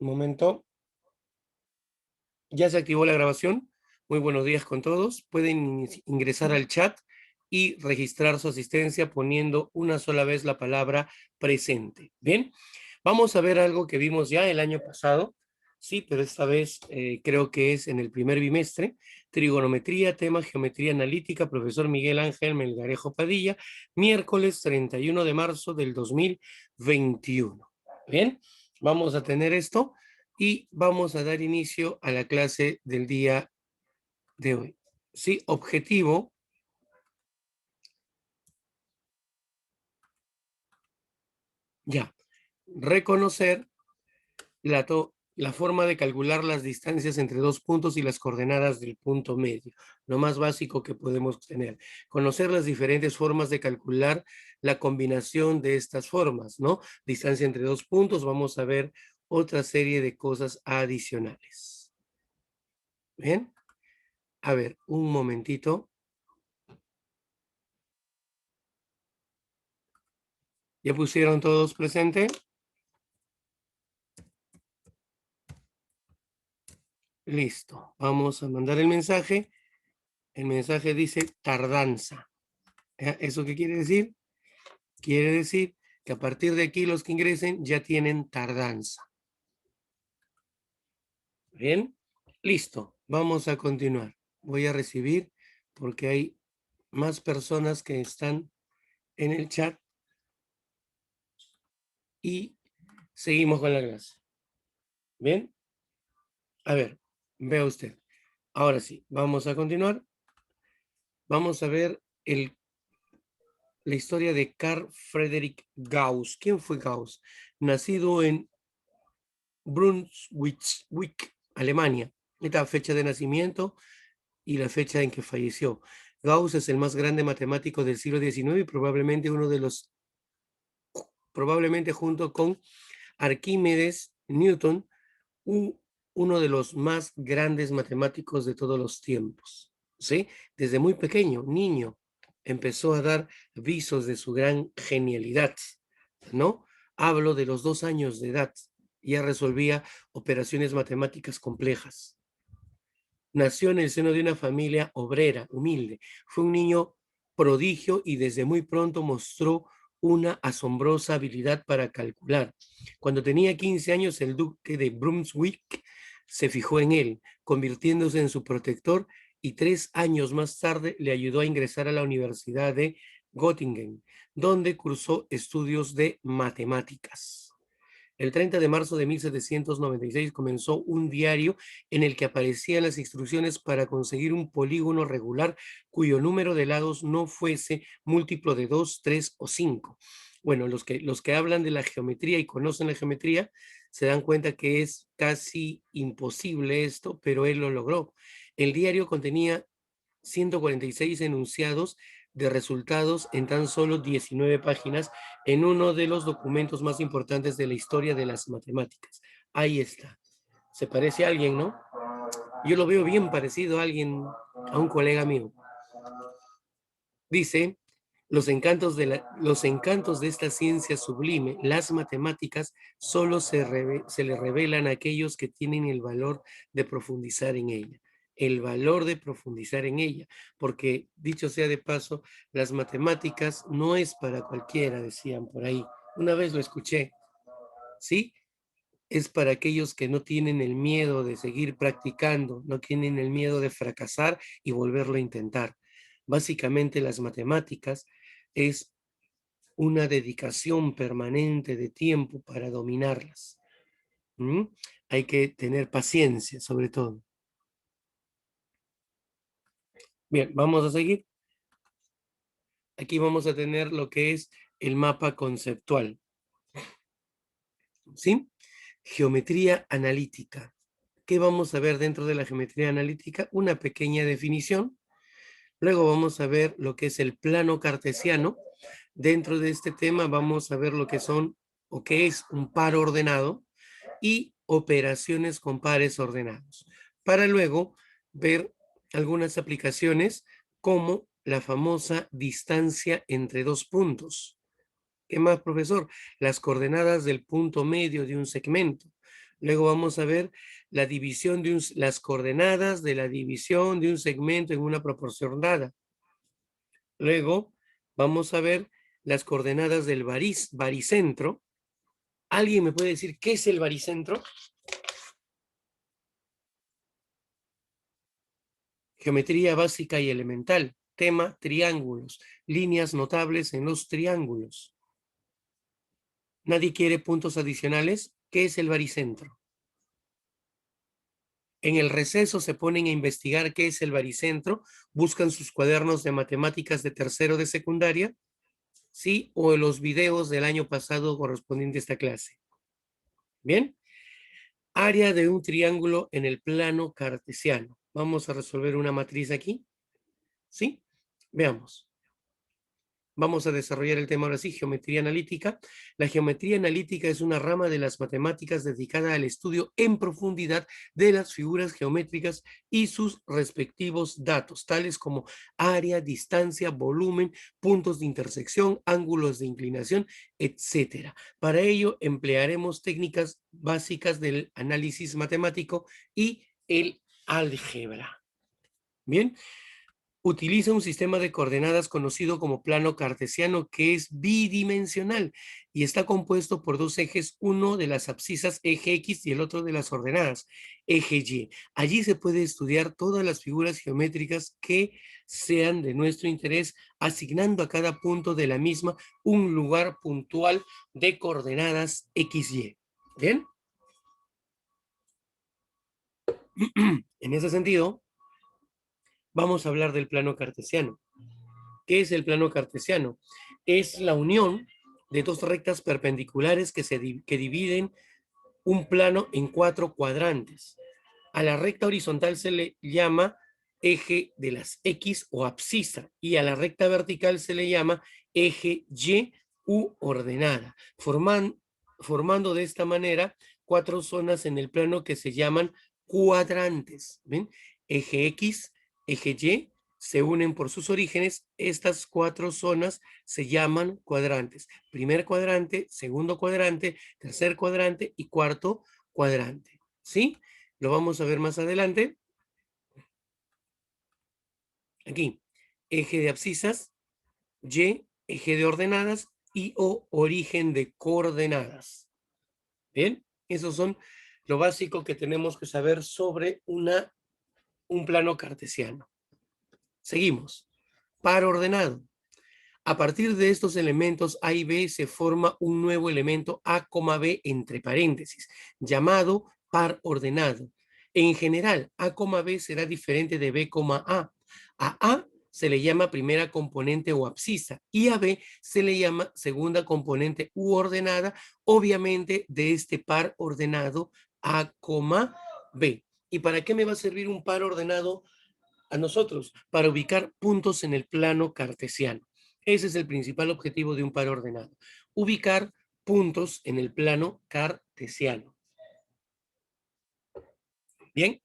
Un momento. Ya se activó la grabación. Muy buenos días con todos. Pueden ingresar al chat y registrar su asistencia poniendo una sola vez la palabra presente. Bien, vamos a ver algo que vimos ya el año pasado. Sí, pero esta vez creo que es en el primer bimestre. Trigonometría, tema geometría analítica, profesor Miguel Ángel Melgarejo Padilla, miércoles 31 de marzo del 2021. Bien, vamos a tener esto y vamos a dar inicio a la clase del día de hoy. Sí, objetivo. Ya, reconocer la forma de calcular las distancias entre dos puntos y las coordenadas del punto medio, lo más básico que podemos tener. Conocer las diferentes formas de calcular la combinación de estas formas, ¿no? Distancia entre dos puntos, vamos a ver otra serie de cosas adicionales. Bien, a ver, un momentito. ¿Ya pusieron todos presente? Listo. Vamos a mandar el mensaje. El mensaje dice tardanza. ¿Eso qué quiere decir? Quiere decir que a partir de aquí los que ingresen ya tienen tardanza. Bien. Listo. Vamos a continuar. Voy a recibir porque hay más personas que están en el chat y seguimos con la clase. Bien. A ver, vea usted. Ahora sí, vamos a continuar. Vamos a ver la historia de Carl Friedrich Gauss. ¿Quién fue Gauss? Nacido en Brunswick, Alemania. Esta fecha de nacimiento y la fecha en que falleció. Gauss es el más grande matemático del siglo XIX y probablemente probablemente junto con Arquímedes, Newton, uno de los más grandes matemáticos de todos los tiempos. ¿Sí? Desde muy pequeño, niño, empezó a dar visos de su gran genialidad, ¿no? Hablo de los 2 años de edad, ya resolvía operaciones matemáticas complejas. Nació en el seno de una familia obrera, humilde. Fue un niño prodigio y desde muy pronto mostró una asombrosa habilidad para calcular. Cuando tenía 15 años, el duque de Brunswick se fijó en él, convirtiéndose en su protector, y 3 años más tarde le ayudó a ingresar a la Universidad de Göttingen, donde cursó estudios de matemáticas. El 30 de marzo de 1796 comenzó un diario en el que aparecían las instrucciones para conseguir un polígono regular cuyo número de lados no fuese múltiplo de 2, 3 o 5. Bueno, los que hablan de la geometría y conocen la geometría se dan cuenta que es casi imposible esto, pero él lo logró. El diario contenía 146 enunciados de resultados en tan solo 19 páginas en uno de los documentos más importantes de la historia de las matemáticas. Ahí está. Se parece a alguien, ¿no? Yo lo veo bien parecido a alguien, a un colega mío. Dice, los encantos de esta ciencia sublime, las matemáticas, solo se le revelan a aquellos que tienen el valor de profundizar en ella. El valor de profundizar en ella, porque dicho sea de paso, las matemáticas no es para cualquiera, decían por ahí. Una vez lo escuché, ¿sí? Es para aquellos que no tienen el miedo de seguir practicando, no tienen el miedo de fracasar y volverlo a intentar. Básicamente las matemáticas es una dedicación permanente de tiempo para dominarlas. ¿Mm? Hay que tener paciencia, sobre todo. Bien, vamos a seguir. Aquí vamos a tener lo que es el mapa conceptual. ¿Sí? Geometría analítica. ¿Qué vamos a ver dentro de la geometría analítica? Una pequeña definición. Luego vamos a ver lo que es el plano cartesiano. Dentro de este tema vamos a ver lo que son o qué es un par ordenado y operaciones con pares ordenados. Para luego ver algunas aplicaciones como la famosa distancia entre dos puntos. ¿Qué más, profesor? Las coordenadas del punto medio de un segmento. Luego vamos a ver la división de las coordenadas de la división de un segmento en una proporción dada. Luego vamos a ver las coordenadas del baricentro. ¿Alguien me puede decir qué es el baricentro? Geometría básica y elemental. Tema, triángulos. Líneas notables en los triángulos. ¿Nadie quiere puntos adicionales? ¿Qué es el baricentro? En el receso se ponen a investigar qué es el baricentro, buscan sus cuadernos de matemáticas de tercero de secundaria, ¿sí? O los videos del año pasado correspondiente a esta clase. ¿Bien? Área de un triángulo en el plano cartesiano. Vamos a resolver una matriz aquí, ¿sí? Veamos. Vamos a desarrollar el tema ahora sí, geometría analítica. La geometría analítica es una rama de las matemáticas dedicada al estudio en profundidad de las figuras geométricas y sus respectivos datos, tales como área, distancia, volumen, puntos de intersección, ángulos de inclinación, etcétera. Para ello emplearemos técnicas básicas del análisis matemático y el álgebra. Bien. Utiliza un sistema de coordenadas conocido como plano cartesiano que es bidimensional y está compuesto por dos ejes, uno de las abscisas eje X y el otro de las ordenadas eje Y. Allí se puede estudiar todas las figuras geométricas que sean de nuestro interés, asignando a cada punto de la misma un lugar puntual de coordenadas XY. ¿Bien? En ese sentido, vamos a hablar del plano cartesiano. ¿Qué es el plano cartesiano? Es la unión de dos rectas perpendiculares que dividen un plano en cuatro cuadrantes. A la recta horizontal se le llama eje de las X o abscisa y a la recta vertical se le llama eje Y u ordenada, formando de esta manera cuatro zonas en el plano que se llaman cuadrantes. ¿Ven? Eje X, eje Y, se unen por sus orígenes. Estas cuatro zonas se llaman cuadrantes. Primer cuadrante, segundo cuadrante, tercer cuadrante y cuarto cuadrante. ¿Sí? Lo vamos a ver más adelante. Aquí, eje de abscisas, Y, eje de ordenadas y O, origen de coordenadas. Bien, esos son lo básico que tenemos que saber sobre un plano cartesiano. Seguimos. Par ordenado. A partir de estos elementos A y B se forma un nuevo elemento A, B entre paréntesis, llamado par ordenado. En general, A, B será diferente de B, A. A A se le llama primera componente o abscisa y a B se le llama segunda componente u ordenada, obviamente de este par ordenado A, B. ¿Y para qué me va a servir un par ordenado a nosotros? Para ubicar puntos en el plano cartesiano. Ese es el principal objetivo de un par ordenado. Ubicar puntos en el plano cartesiano. Bien,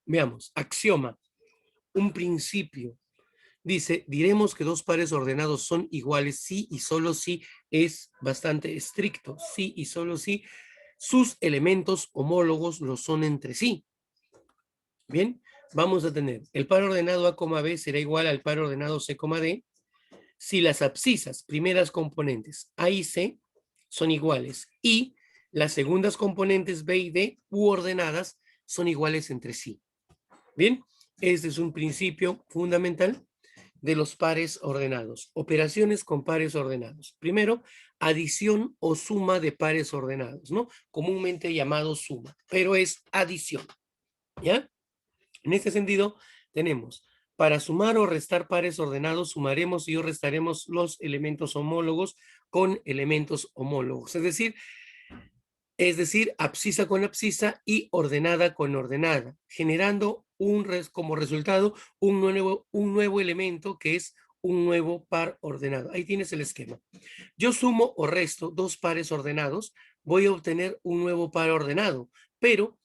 veamos. Axioma. Un principio. Dice, diremos que dos pares ordenados son iguales si y solo si, es bastante estricto, si y solo si sus elementos homólogos lo son entre sí. Bien, vamos a tener el par ordenado A, B será igual al par ordenado C, D si las abscisas, primeras componentes A y C, son iguales y las segundas componentes B y D u ordenadas son iguales entre sí. Bien, este es un principio fundamental de los pares ordenados. Operaciones con pares ordenados. Primero, adición o suma de pares ordenados, ¿no? Comúnmente llamado suma, pero es adición, ¿ya? En este sentido, tenemos, para sumar o restar pares ordenados, sumaremos y o restaremos los elementos homólogos con elementos homólogos. Es decir, abscisa con abscisa y ordenada con ordenada, generando como resultado un nuevo elemento que es un nuevo par ordenado. Ahí tienes el esquema. Yo sumo o resto dos pares ordenados, voy a obtener un nuevo par ordenado, pero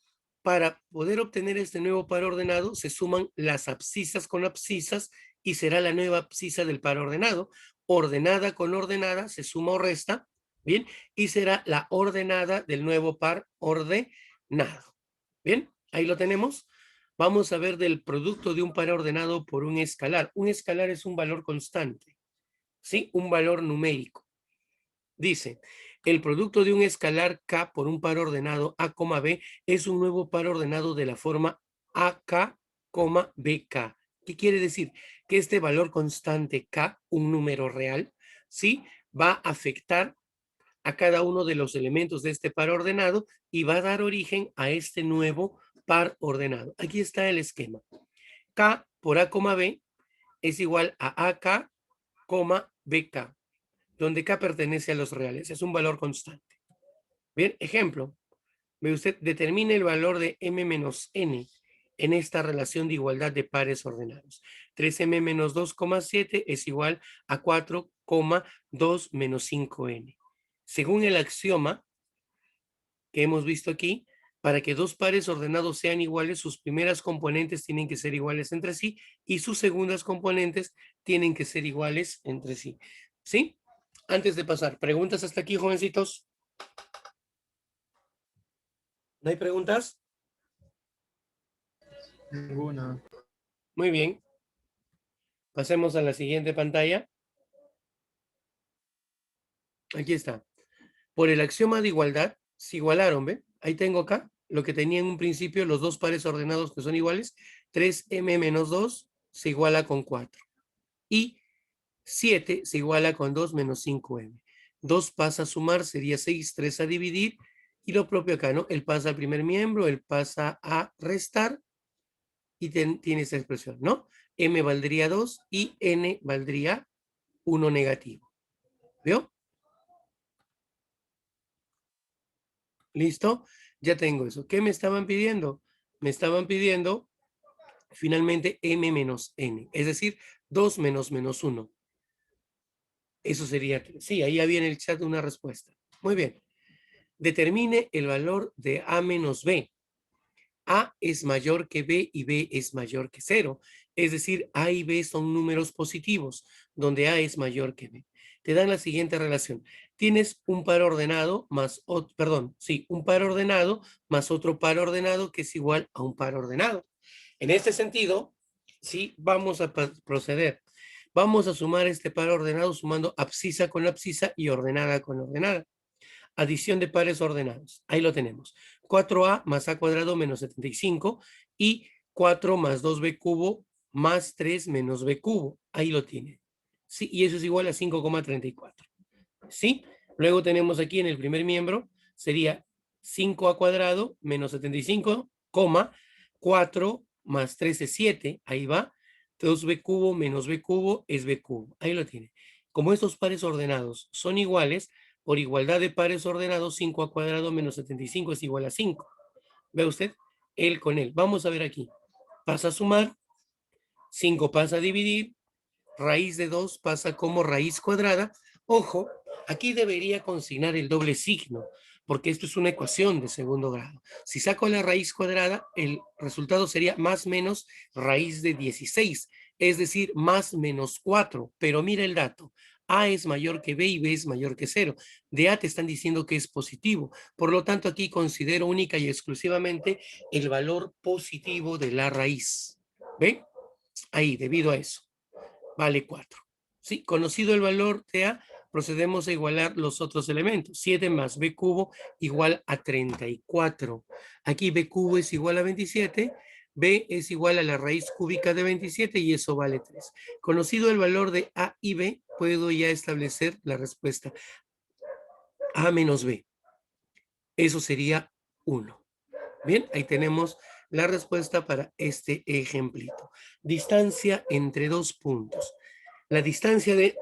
para poder obtener este nuevo par ordenado se suman las abscisas con abscisas y será la nueva abscisa del par ordenado. Ordenada con ordenada se suma o resta Bien, y será la ordenada del nuevo par ordenado. Bien, ahí lo tenemos. Vamos a ver del producto de un par ordenado por un escalar. Un escalar es un valor constante, ¿sí? Un valor numérico. Dice, el producto de un escalar K por un par ordenado A, B es un nuevo par ordenado de la forma AK, BK. ¿Qué quiere decir? Que este valor constante K, un número real, ¿sí? Va a afectar a cada uno de los elementos de este par ordenado y va a dar origen a este nuevo par ordenado. Aquí está el esquema. K por A, B es igual a AK, BK, donde K pertenece a los reales, es un valor constante. Bien, ejemplo, ve usted, determine el valor de M menos N en esta relación de igualdad de pares ordenados. 3M menos 2,7 es igual a 4,2 menos 5N. Según el axioma que hemos visto aquí, para que dos pares ordenados sean iguales, sus primeras componentes tienen que ser iguales entre sí y sus segundas componentes tienen que ser iguales entre sí. ¿Sí? Antes de pasar, ¿preguntas hasta aquí, jovencitos? ¿No hay preguntas? Ninguna. Muy bien. Pasemos a la siguiente pantalla. Aquí está. Por el axioma de igualdad, se igualaron, ¿ve? Ahí tengo acá lo que tenía en un principio los dos pares ordenados que son iguales. 3M menos 2 se iguala con 4. Y 7 se iguala con 2 menos 5M. 2 pasa a sumar, sería 6, 3 a dividir. Y lo propio acá, ¿no? Él pasa al primer miembro, él pasa a restar y tiene esta expresión, ¿no? M valdría 2 y N valdría 1 negativo. ¿Vio? ¿Listo? Ya tengo eso. ¿Qué me estaban pidiendo? Me estaban pidiendo finalmente M menos N, es decir, 2 menos 1. Eso sería, sí, ahí había en el chat una respuesta. Muy bien. Determine el valor de A menos B. A es mayor que B y B es mayor que 0. Es decir, A y B son números positivos, donde A es mayor que B. Te dan la siguiente relación. Tienes un par ordenado más, un par ordenado más otro par ordenado que es igual a un par ordenado. En este sentido, sí, vamos a proceder. Vamos a sumar este par ordenado sumando abscisa con abscisa y ordenada con ordenada. Adición de pares ordenados. Ahí lo tenemos. 4a más a cuadrado menos 75 y 4 más 2b cubo más 3 menos b cubo. Ahí lo tiene. Sí, y eso es igual a 5,34. ¿Sí? Luego tenemos aquí en el primer miembro, sería 5a cuadrado menos 75, 4 más 3 es 7. Ahí va. 2b cubo menos b cubo es b cubo. Ahí lo tiene. Como estos pares ordenados son iguales, por igualdad de pares ordenados, 5a cuadrado menos 75 es igual a 5. ¿Ve usted? Él con él. Vamos a ver aquí. Pasa a sumar, 5 pasa a dividir, raíz de 2 pasa como raíz cuadrada. Ojo, aquí debería consignar el doble signo, porque esto es una ecuación de segundo grado. Si saco la raíz cuadrada, el resultado sería más menos raíz de 16, es decir, más menos 4. Pero mira el dato. A es mayor que B y B es mayor que 0. De A te están diciendo que es positivo. Por lo tanto, aquí considero única y exclusivamente el valor positivo de la raíz. ¿Ven? Ahí, debido a eso vale 4. Sí, conocido el valor de A, procedemos a igualar los otros elementos. 7 más B cubo igual a 34. Aquí B cubo es igual a 27, B es igual a la raíz cúbica de 27 y eso vale 3. Conocido el valor de A y B, puedo ya establecer la respuesta. A menos B. Eso sería 1. Bien, ahí tenemos la respuesta para este ejemplito. Distancia entre dos puntos. La distancia de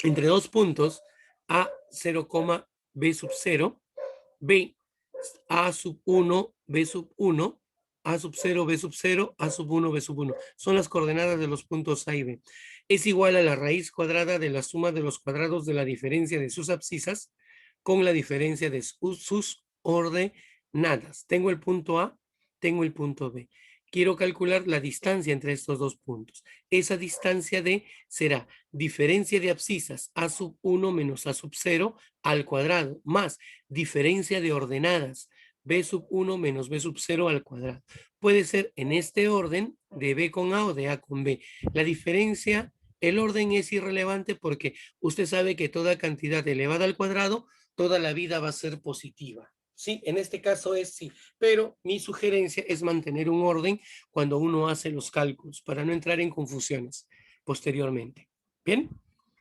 entre dos puntos, A 0, B sub 0, B, A sub 1, B sub 1, A sub 0, B sub 0, A sub 1, B sub 1. Son las coordenadas de los puntos A y B. Es igual a la raíz cuadrada de la suma de los cuadrados de la diferencia de sus abscisas con la diferencia de sus ordenadas. Tengo el punto A, tengo el punto B. quiero calcular la distancia entre estos dos puntos. Esa distancia D será diferencia de abscisas A sub 1 menos A sub 0 al cuadrado, más diferencia de ordenadas B sub 1 menos B sub 0 al cuadrado. Puede ser en este orden de B con A o de A con B. La diferencia, el orden es irrelevante porque usted sabe que toda cantidad elevada al cuadrado, toda la vida va a ser positiva. Sí, en este caso es sí, pero mi sugerencia es mantener un orden cuando uno hace los cálculos para no entrar en confusiones posteriormente. Bien,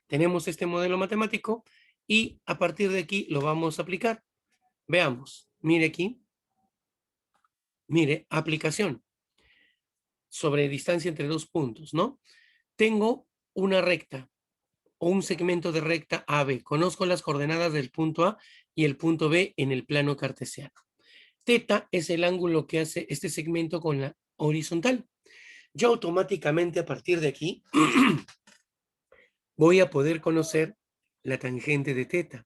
tenemos este modelo matemático y a partir de aquí lo vamos a aplicar. Veamos, mire aquí, mire, aplicación sobre distancia entre dos puntos, ¿no? Tengo una recta o un segmento de recta AB. Conozco las coordenadas del punto A y el punto B en el plano cartesiano. Teta es el ángulo que hace este segmento con la horizontal. Yo automáticamente a partir de aquí voy a poder conocer la tangente de teta.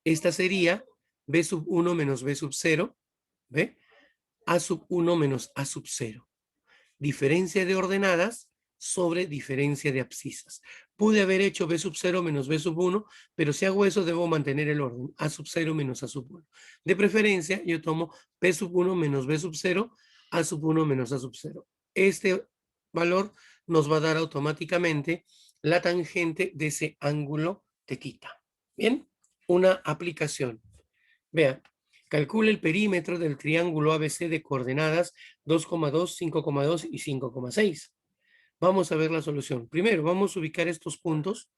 Esta sería B sub 1 menos B sub 0, ¿ve? A sub 1 menos A sub 0. Diferencia de ordenadas sobre diferencia de abscisas. Pude haber hecho B sub 0 menos B sub 1, pero si hago eso debo mantener el orden, A sub 0 menos A sub 1. De preferencia, yo tomo B sub 1 menos B sub 0, A sub 1 menos A sub 0. Este valor nos va a dar automáticamente la tangente de ese ángulo tetita. Bien, una aplicación. Vean, calcula el perímetro del triángulo ABC de coordenadas 2,2, 5,2 y 5,6. Vamos a ver la solución. Primero, vamos a ubicar estos puntos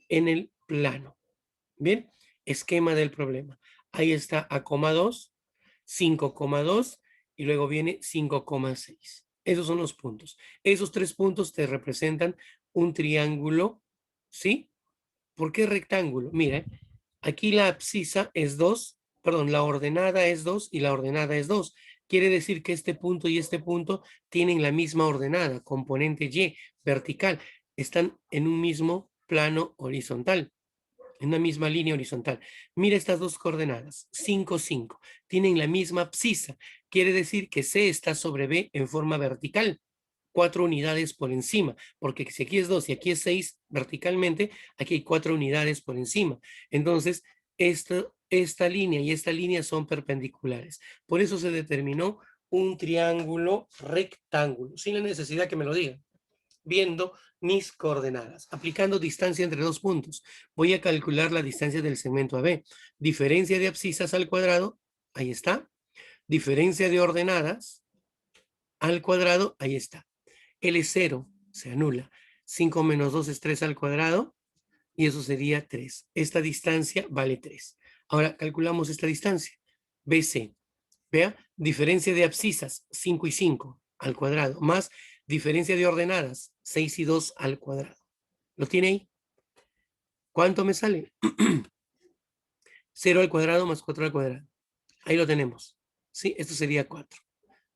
en el plano. Bien, esquema del problema. Ahí está A,2, 5,2 y luego viene 5,6. Esos son los puntos. Esos tres puntos te representan un triángulo, ¿sí? ¿Por qué rectángulo? Mira, aquí la abscisa es 2, perdón, la ordenada es 2 y la ordenada es 2. Quiere decir que este punto y este punto tienen la misma ordenada, componente Y, vertical. Están en un mismo plano horizontal, en una misma línea horizontal. Mira estas dos coordenadas, 5, 5. Tienen la misma abscisa. Quiere decir que C está sobre B en forma vertical. 4 unidades por encima, porque si aquí es 2 y aquí es 6 verticalmente, aquí hay 4 unidades por encima. Entonces, esta línea y esta línea son perpendiculares. Por eso se determinó un triángulo rectángulo, sin la necesidad que me lo digan, viendo mis coordenadas, aplicando distancia entre dos puntos. Voy a calcular la distancia del segmento AB. Diferencia de abscisas al cuadrado, ahí está. Diferencia de ordenadas al cuadrado, ahí está. L0 se anula. 5 menos 2 es 3 al cuadrado y eso sería 3. Esta distancia vale 3. Ahora calculamos esta distancia. BC. Vea, diferencia de abscisas, 5 y 5 al cuadrado, más diferencia de ordenadas, 6 y 2 al cuadrado. ¿Lo tiene ahí? ¿Cuánto me sale? 0 al cuadrado más 4 al cuadrado. Ahí lo tenemos. ¿Sí? Esto sería 4.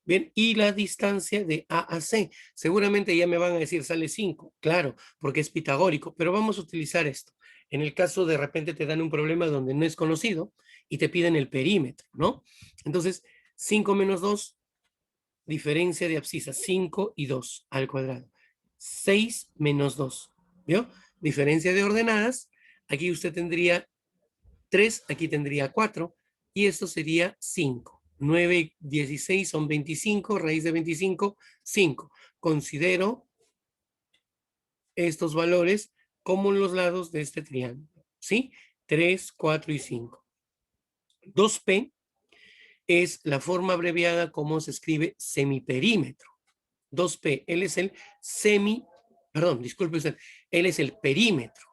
Bien, y la distancia de A a C. Seguramente ya me van a decir, sale 5. Claro, porque es pitagórico, pero vamos a utilizar esto. En el caso de repente te dan un problema donde no es conocido y te piden el perímetro, ¿no? Entonces, 5 menos 2, diferencia de abscisas, 5 y 2 al cuadrado. 6 menos 2, ¿vio? Diferencia de ordenadas, aquí usted tendría 3, aquí tendría 4, y esto sería 5. 9 y 16 son 25, raíz de 25, 5. Considero estos valores como los lados de este triángulo, ¿sí? 3, 4 y 5. 2P es la forma abreviada como se escribe semiperímetro. 2P, él es el disculpe usted, él es el perímetro.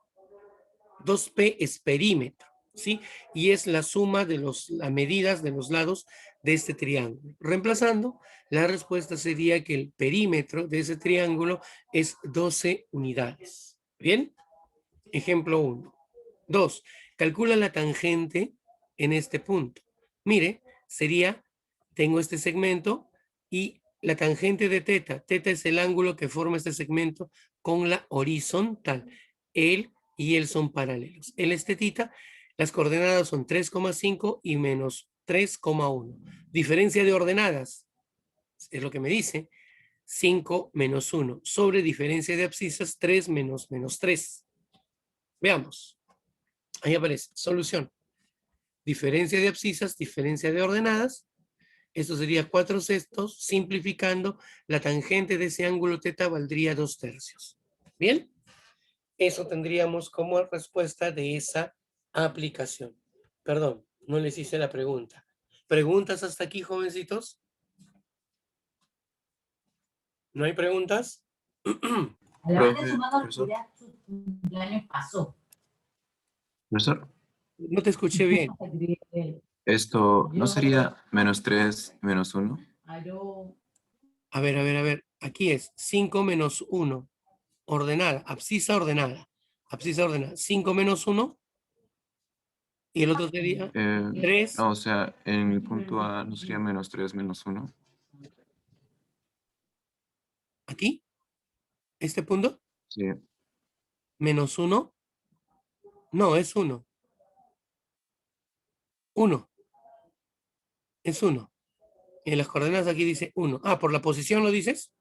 2P es perímetro, ¿sí? Y es la suma de las medidas de los lados de este triángulo. Reemplazando, la respuesta sería que el perímetro de ese triángulo es 12 unidades. ¿Bien? Ejemplo 1. 2. Calcula la tangente en este punto. Mire, sería, tengo este segmento y la tangente de teta. Teta es el ángulo que forma este segmento con la horizontal. Él y él son paralelos. Él es tetita, las coordenadas son 3,5 y menos 3,1. Diferencia de ordenadas. es lo que me dice. 5 menos 1 sobre diferencia de abscisas 3 menos menos 3. Veamos. Ahí aparece. Solución. Diferencia de abscisas, diferencia de ordenadas. Esto sería 4/6. Simplificando, la tangente de ese ángulo θ valdría 2/3. ¿Bien? Eso tendríamos como respuesta de esa aplicación. Perdón, no les hice la pregunta. ¿Preguntas hasta aquí, jovencitos? ¿No hay preguntas? Levante su mano al que su cumpleaños pasó. Profesor, No te escuché bien. esto no sería -3 menos 1. A ver. Aquí es 5 menos 1. Ordenada, abscisa ordenada. Abscisa ordenada. 5 menos 1. Y el otro sería 3. No, o sea, en el punto A no sería -3 menos 1. Aquí. Este punto. Sí. Menos 1. No, es 1. 1. Es 1. En las coordenadas aquí dice 1. Ah, por la posición lo dices.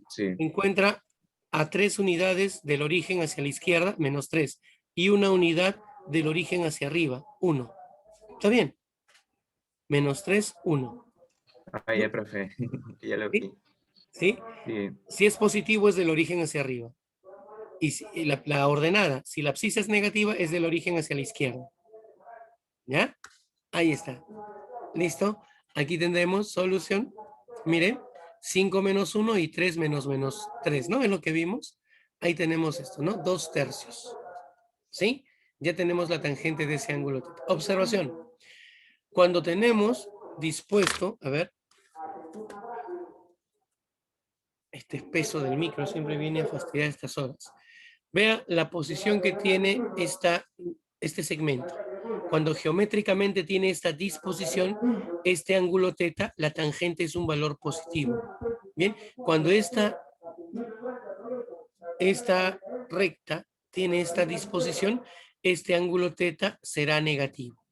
Sí. Encuentra a 3 unidades del origen hacia la izquierda, menos 3. Y una unidad del origen hacia arriba, 1. ¿Está bien? Menos 3, 1. Ah, ya, profe. Ya lo vi. ¿Sí? Sí. Si es positivo, es del origen hacia arriba. Y la ordenada, si la abscisa es negativa, es del origen hacia la izquierda. ¿Ya? Ahí está. ¿Listo? Aquí tendremos solución. Miren, 5 menos 1 y 3 menos menos 3, ¿no? Es lo que vimos. Ahí tenemos esto, ¿no? 2/3. ¿Sí? Ya tenemos la tangente de ese ángulo. Observación. Cuando tenemos dispuesto, a ver, este espeso del micro siempre viene a fastidiar estas horas. Vea la posición que tiene este segmento. Cuando geométricamente tiene esta disposición, este ángulo θ, la tangente es un valor positivo. Bien, cuando esta recta tiene esta disposición, este ángulo θ será negativo.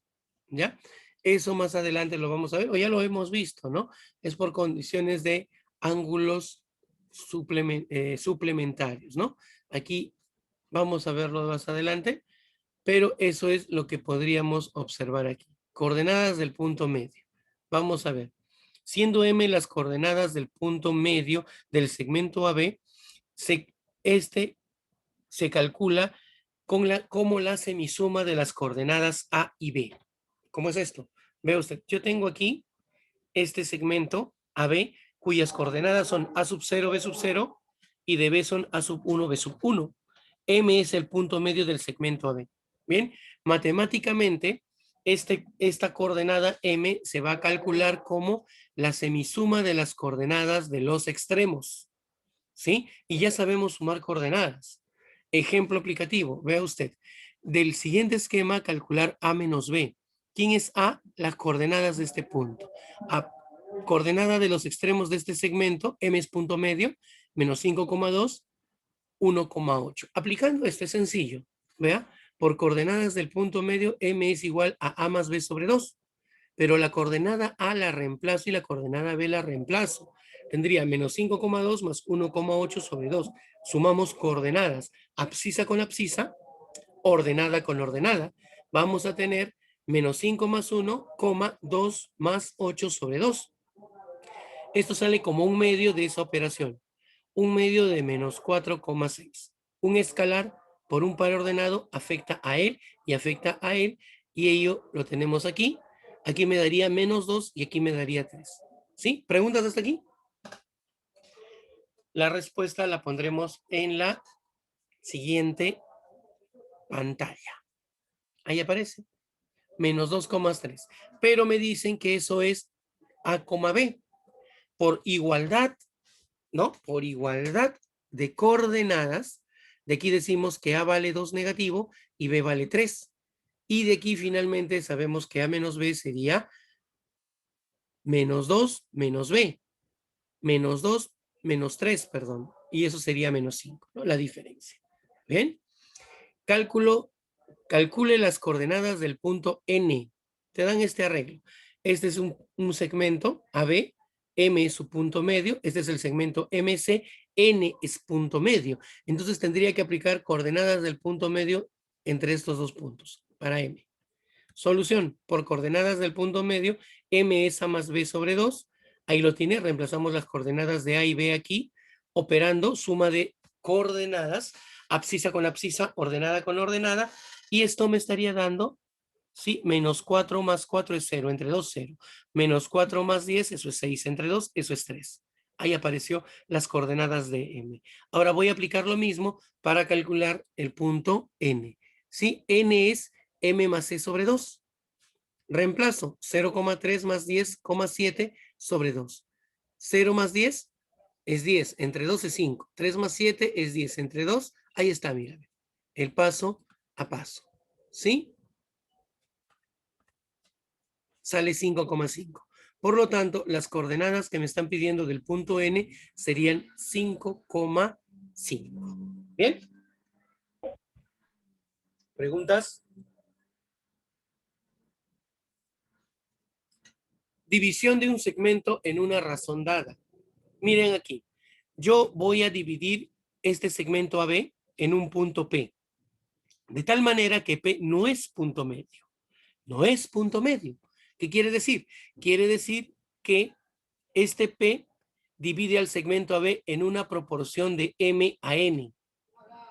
¿Ya? Eso más adelante lo vamos a ver, o ya lo hemos visto, ¿no? Es por condiciones de ángulos suplementarios, ¿no? Aquí vamos a verlo más adelante, pero eso es lo que podríamos observar aquí. Coordenadas del punto medio. Vamos a ver. Siendo M las coordenadas del punto medio del segmento AB, este se calcula como la semisuma de las coordenadas A y B. ¿Cómo es esto? Ve usted, yo tengo aquí este segmento AB, cuyas coordenadas son A sub 0, B sub 0, y de B son A sub 1, B sub 1. M es el punto medio del segmento AB. Bien, matemáticamente, esta coordenada M se va a calcular como la semisuma de las coordenadas de los extremos. ¿Sí? Y ya sabemos sumar coordenadas. Ejemplo aplicativo, vea usted. Del siguiente esquema, calcular A menos B. ¿Quién es A? Las coordenadas de este punto. A, coordenada de los extremos de este segmento, M es punto medio, menos 5,2, 1,8. Aplicando este sencillo, vea, por coordenadas del punto medio, M es igual a más B sobre 2. Pero la coordenada A la reemplazo y la coordenada B la reemplazo. Tendría menos 5,2 más 1,8 sobre 2. Sumamos coordenadas, abscisa con abscisa, ordenada con ordenada. Vamos a tener menos 5 más 1, 2 más 8 sobre 2. Esto sale como un medio de esa operación. Un medio de menos 4,6. Un escalar por un par ordenado afecta a él y afecta a él, y ello lo tenemos aquí. Aquí me daría menos 2 y aquí me daría 3. ¿Sí? ¿Preguntas hasta aquí? La respuesta la pondremos en la siguiente pantalla. Ahí aparece. Menos 2,3. Pero me dicen que eso es A, B. Por igualdad, ¿no? Por igualdad de coordenadas, de aquí decimos que A vale 2 negativo y B vale 3. Y de aquí finalmente sabemos que A menos B sería menos 2 menos B. Menos 2 menos 3, perdón. Y eso sería menos 5, ¿no? La diferencia. ¿Bien? Calcule las coordenadas del punto N. Te dan este arreglo. Este es un segmento AB M es su punto medio, este es el segmento MC, N es punto medio. Entonces tendría que aplicar coordenadas del punto medio entre estos dos puntos para M. Solución, por coordenadas del punto medio, M es A más B sobre 2. Ahí lo tiene, reemplazamos las coordenadas de A y B aquí, operando suma de coordenadas, abscisa con abscisa, ordenada con ordenada, y esto me estaría dando, sí, menos 4 más 4 es 0, entre 2, 0. Menos 4 más 10, eso es 6, entre 2, eso es 3. Ahí apareció las coordenadas de M. Ahora voy a aplicar lo mismo para calcular el punto N. ¿Sí? N es M más C sobre 2. Reemplazo 0,3 más 10,7 sobre 2. 0 más 10 es 10, entre 2 es 5. 3 más 7 es 10, entre 2. Ahí está, mira. El paso a paso. ¿Sí? Sale 5,5. Por lo tanto, las coordenadas que me están pidiendo del punto N serían 5,5. ¿Bien? ¿Preguntas? División de un segmento en una razón dada. Miren aquí. Yo voy a dividir este segmento AB en un punto P. De tal manera que P no es punto medio. No es punto medio. ¿Qué quiere decir? Quiere decir que este P divide al segmento AB en una proporción de M a N.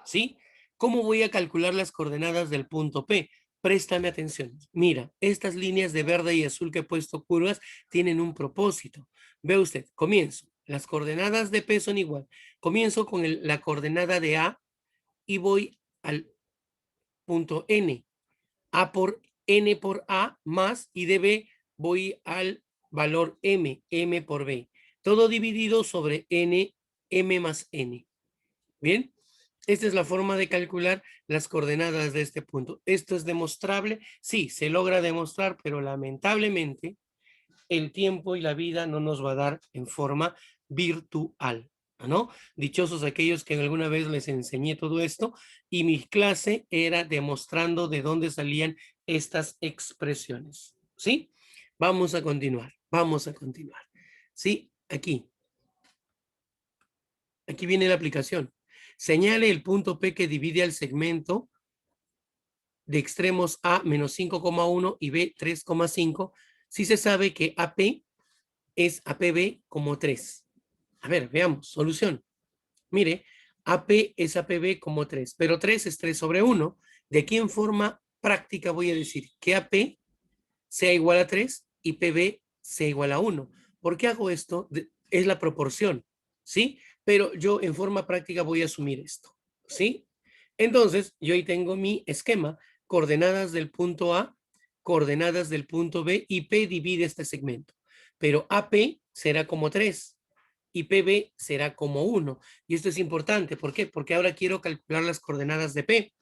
¿Sí? ¿Cómo voy a calcular las coordenadas del punto P? Préstame atención. Mira, estas líneas de verde y azul que he puesto curvas tienen un propósito. Ve usted, comienzo. Las coordenadas de P son igual. Comienzo con la coordenada de A y voy al punto N. A por N por A más y de B voy al valor M, M por B. Todo dividido sobre N, M más N. ¿Bien? Esta es la forma de calcular las coordenadas de este punto. ¿Esto es demostrable? Sí, se logra demostrar, pero lamentablemente el tiempo y la vida no nos va a dar en forma virtual, ¿no? Dichosos aquellos que alguna vez les enseñé todo esto y mi clase era demostrando de dónde salían estas expresiones, ¿sí? Vamos a continuar, ¿sí? Aquí viene la aplicación. Señale el punto P que divide al segmento de extremos A menos 5,1 y B 3,5 si se sabe que AP es APB como 3. A ver, veamos, solución. Mire, AP es APB como 3, pero 3 es 3 sobre 1. De aquí en forma práctica voy a decir que AP sea igual a 3 y PB sea igual a 1. ¿Por qué hago esto? Es la proporción, ¿sí? Pero yo en forma práctica voy a asumir esto, ¿sí? Entonces, yo ahí tengo mi esquema, coordenadas del punto A, coordenadas del punto B, y P divide este segmento. Pero AP será como 3 y PB será como 1. Y esto es importante, ¿por qué? Porque ahora quiero calcular las coordenadas de P.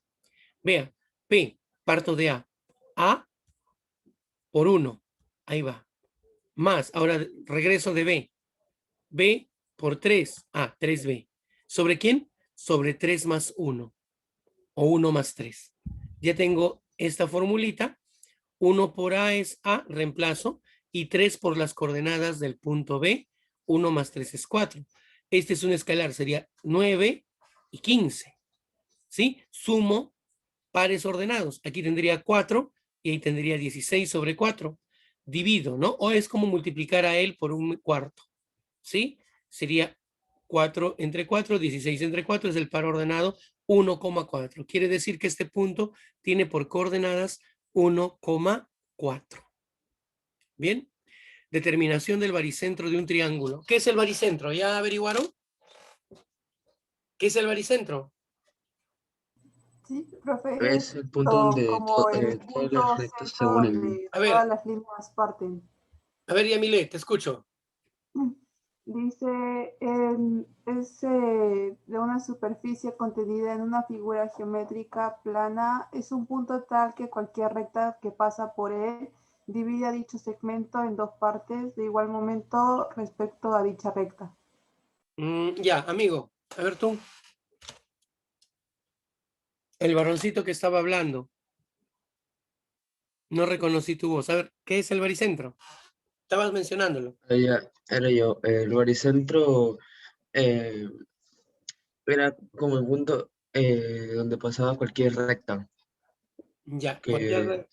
Vea, P, parto de A. A por 1, ahí va. Más, ahora regreso de B. B por 3, 3B. ¿Sobre quién? Sobre 3 más 1 o 1 más 3. Ya tengo esta formulita. 1 por A es A, reemplazo, y 3 por las coordenadas del punto B. 1 más 3 es 4. Este es un escalar, sería 9 y 15. ¿Sí? Sumo pares ordenados. Aquí tendría 4 y ahí tendría 16 sobre 4. Divido, ¿no? O es como multiplicar a él por un cuarto. ¿Sí? Sería 4 entre 4, 16 entre 4 es el par ordenado 1,4. Quiere decir que este punto tiene por coordenadas 1,4. Bien. Determinación del baricentro de un triángulo. ¿Qué es el baricentro? ¿Ya averiguaron? ¿Qué es el baricentro? Sí, profe, Es el punto donde como el todas punto las rectas se centro unen. donde A ver. todas las líneas parten. A ver, Yamile, te escucho. Dice, es de una superficie contenida en una figura geométrica plana, es un punto tal que cualquier recta que pasa por él divide a dicho segmento en dos partes de igual momento respecto a dicha recta. Ya, amigo, a ver tú. El varoncito que estaba hablando. No reconocí tu voz. A ver, ¿qué es el baricentro? Estabas mencionándolo. Ya, era yo. El baricentro eh, era como el punto donde pasaba cualquier recta, Ya, que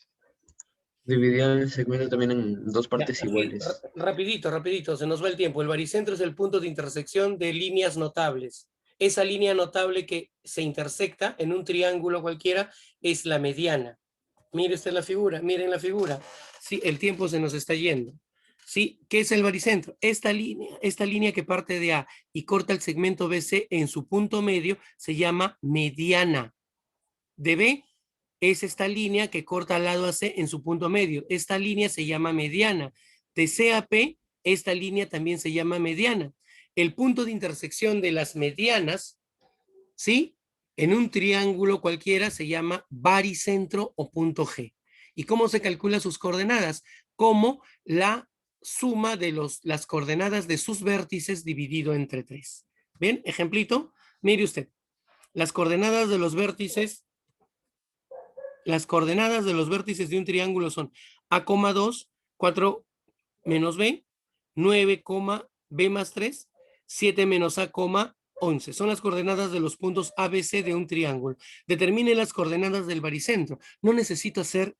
dividía el segmento también en dos ya, partes iguales. rapidito, se nos va el tiempo. El baricentro es el punto de intersección de líneas notables. Esa línea notable que se intersecta en un triángulo cualquiera es la mediana. Mire usted la figura, miren la figura. Sí, el tiempo se nos está yendo. ¿Sí? ¿Qué es el baricentro? Esta línea que parte de A y corta el segmento BC en su punto medio se llama mediana. De B es esta línea que corta al lado AC en su punto medio. Esta línea se llama mediana. De C a P, esta línea también se llama mediana. El punto de intersección de las medianas, ¿sí? En un triángulo cualquiera se llama baricentro o punto G. ¿Y cómo se calcula sus coordenadas? Como la suma de las coordenadas de sus vértices dividido entre 3. ¿Bien? Ejemplito. Mire usted. Las coordenadas de los vértices de un triángulo son A,2, 4 menos B, 9, B más 3, 7 menos A, 11. Son las coordenadas de los puntos ABC de un triángulo. Determine las coordenadas del baricentro. No necesito hacer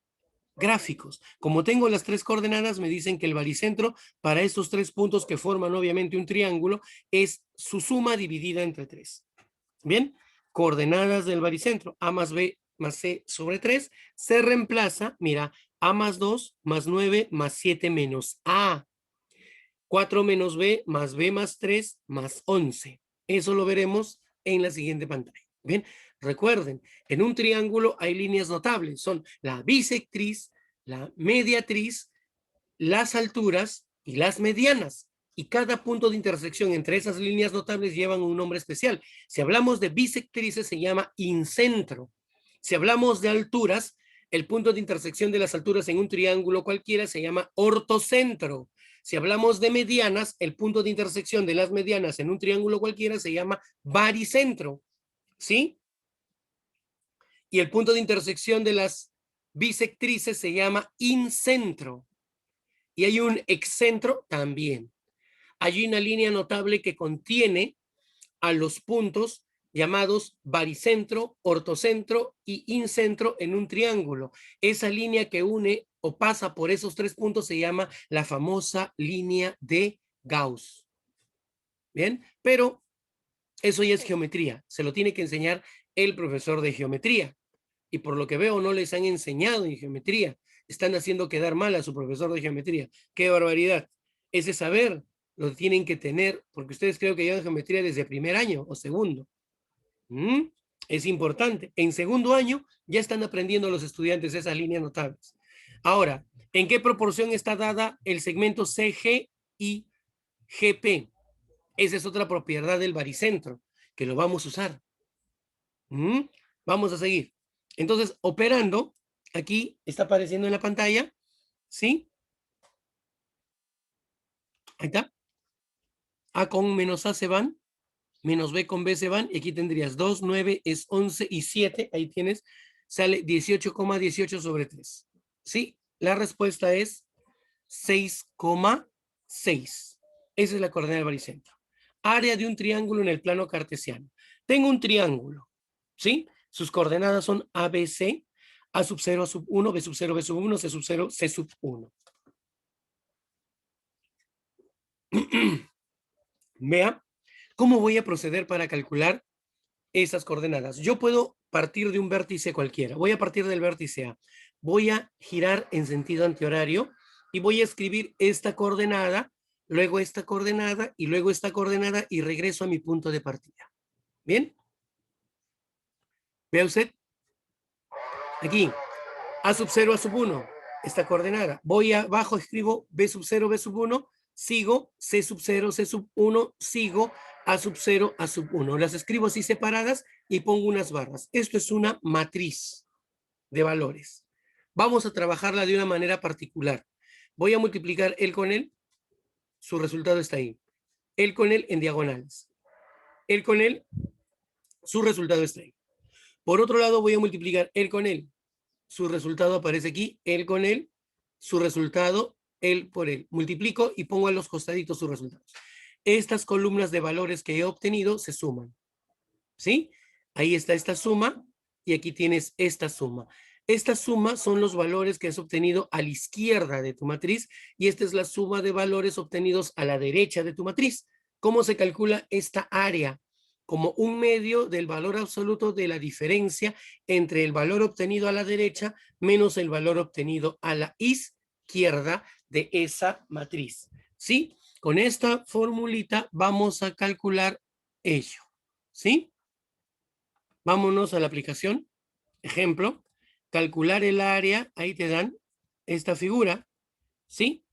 gráficos. Como tengo las 3 coordenadas, me dicen que el baricentro para estos 3 puntos que forman obviamente un triángulo es su suma dividida entre 3. Bien, coordenadas del baricentro. A más B más C sobre 3 se reemplaza, mira, A más 2 más 9 más 7 menos A. 4 menos B más 3 más 11. Eso lo veremos en la siguiente pantalla. Bien, recuerden, en un triángulo hay líneas notables. Son la bisectriz, la mediatriz, las alturas y las medianas. Y cada punto de intersección entre esas líneas notables llevan un nombre especial. Si hablamos de bisectrices se llama incentro. Si hablamos de alturas, el punto de intersección de las alturas en un triángulo cualquiera se llama ortocentro. Si hablamos de medianas, el punto de intersección de las medianas en un triángulo cualquiera se llama baricentro. ¿Sí? Y el punto de intersección de las bisectrices se llama incentro. Y hay un excentro también. Hay una línea notable que contiene a los puntos llamados baricentro, ortocentro y incentro en un triángulo. Esa línea que une o pasa por esos 3 puntos se llama la famosa línea de Gauss. Bien, pero eso ya es geometría. Se lo tiene que enseñar el profesor de geometría. Y por lo que veo no les han enseñado en geometría. Están haciendo quedar mal a su profesor de geometría. ¡Qué barbaridad! Ese saber lo tienen que tener, porque ustedes creo que llevan geometría desde primer año o segundo. Es importante. En segundo año ya están aprendiendo los estudiantes esas líneas notables. Ahora, ¿en qué proporción está dada el segmento CG y GP? Esa es otra propiedad del baricentro, que lo vamos a usar. Vamos a seguir. Entonces, operando, aquí está apareciendo en la pantalla, ¿sí? Ahí está. A con menos A se van, menos B con B se van, y aquí tendrías 2, 9 es 11 y 7, ahí tienes, sale 18,18 sobre 3. ¿Sí? La respuesta es 6,6. Esa es la coordenada del baricentro. Área de un triángulo en el plano cartesiano. Tengo un triángulo, ¿sí? Sus coordenadas son ABC, A sub 0, A sub 1, B sub 0, B sub 1, C sub 0, C sub 1. Vea cómo voy a proceder para calcular esas coordenadas. Yo puedo partir de un vértice cualquiera. Voy a partir del vértice A. Voy a girar en sentido antihorario y voy a escribir esta coordenada, luego esta coordenada y luego esta coordenada y regreso a mi punto de partida. ¿Bien? Vea usted. Aquí. A sub 0, A sub 1. Esta coordenada. Voy abajo, escribo B sub 0, B sub 1. Sigo C sub 0, C sub 1. Sigo A sub 0, A sub 1. Las escribo así separadas y pongo unas barras. Esto es una matriz de valores. Vamos a trabajarla de una manera particular. Voy a multiplicar él con él. Su resultado está ahí. Él con él en diagonales. Él con él. Su resultado está ahí. Por otro lado, voy a multiplicar él con él. Su resultado aparece aquí. Él con él. Su resultado L por L. Multiplico y pongo a los costaditos sus resultados. Estas columnas de valores que he obtenido se suman. ¿Sí? Ahí está esta suma y aquí tienes esta suma. Esta suma son los valores que has obtenido a la izquierda de tu matriz y esta es la suma de valores obtenidos a la derecha de tu matriz. ¿Cómo se calcula esta área? Como un medio del valor absoluto de la diferencia entre el valor obtenido a la derecha menos el valor obtenido a la izquierda de esa matriz. ¿Sí? Con esta formulita vamos a calcular ello. ¿Sí? Vámonos a la aplicación. Ejemplo, calcular el área, ahí te dan esta figura, ¿sí?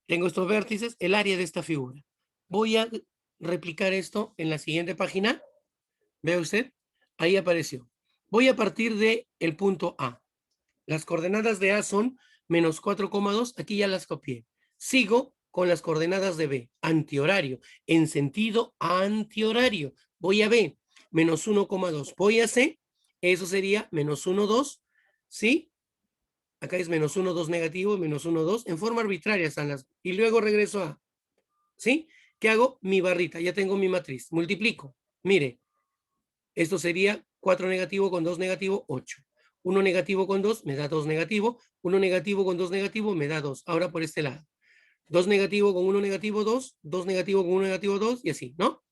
Tengo estos vértices, el área de esta figura. Voy a replicar esto en la siguiente página. ¿Ve usted? Ahí apareció. Voy a partir del punto A. Las coordenadas de A son menos 4,2, aquí ya las copié. Sigo con las coordenadas de B, antihorario, en sentido antihorario. Voy a B, menos 1,2. Voy a C, eso sería menos 1,2, ¿sí? Acá es menos 1,2 negativo, menos 1,2, en forma arbitraria están las. Y luego regreso a, ¿sí? ¿Qué hago? Mi barrita, ya tengo mi matriz. Multiplico. Mire, esto sería 4 negativo con 2 negativo, 8. 1 negativo con 2 me da 2 negativo. 1 negativo con 2 negativo me da 2. Ahora por este lado. 2 negativo con 1 negativo, 2. 2 negativo con 1 negativo, 2. Y así, ¿no?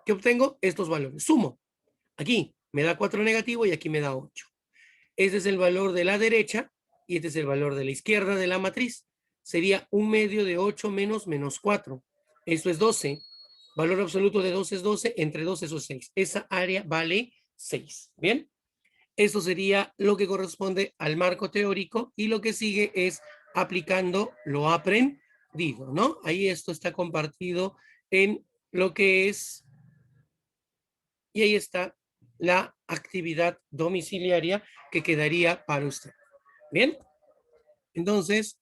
¿Qué obtengo? Estos valores. Sumo. Aquí me da 4 negativo y aquí me da 8. Este es el valor de la derecha y este es el valor de la izquierda de la matriz. Sería un medio de 8 menos 4. Esto es 12. Valor absoluto de 2 es 12. Entre 2 eso es 6. Esa área vale 6. ¿Bien? Esto sería lo que corresponde al marco teórico y lo que sigue es aplicando lo aprendido, ¿no? Ahí esto está compartido en lo que es, y ahí está la actividad domiciliaria que quedaría para usted. Bien, entonces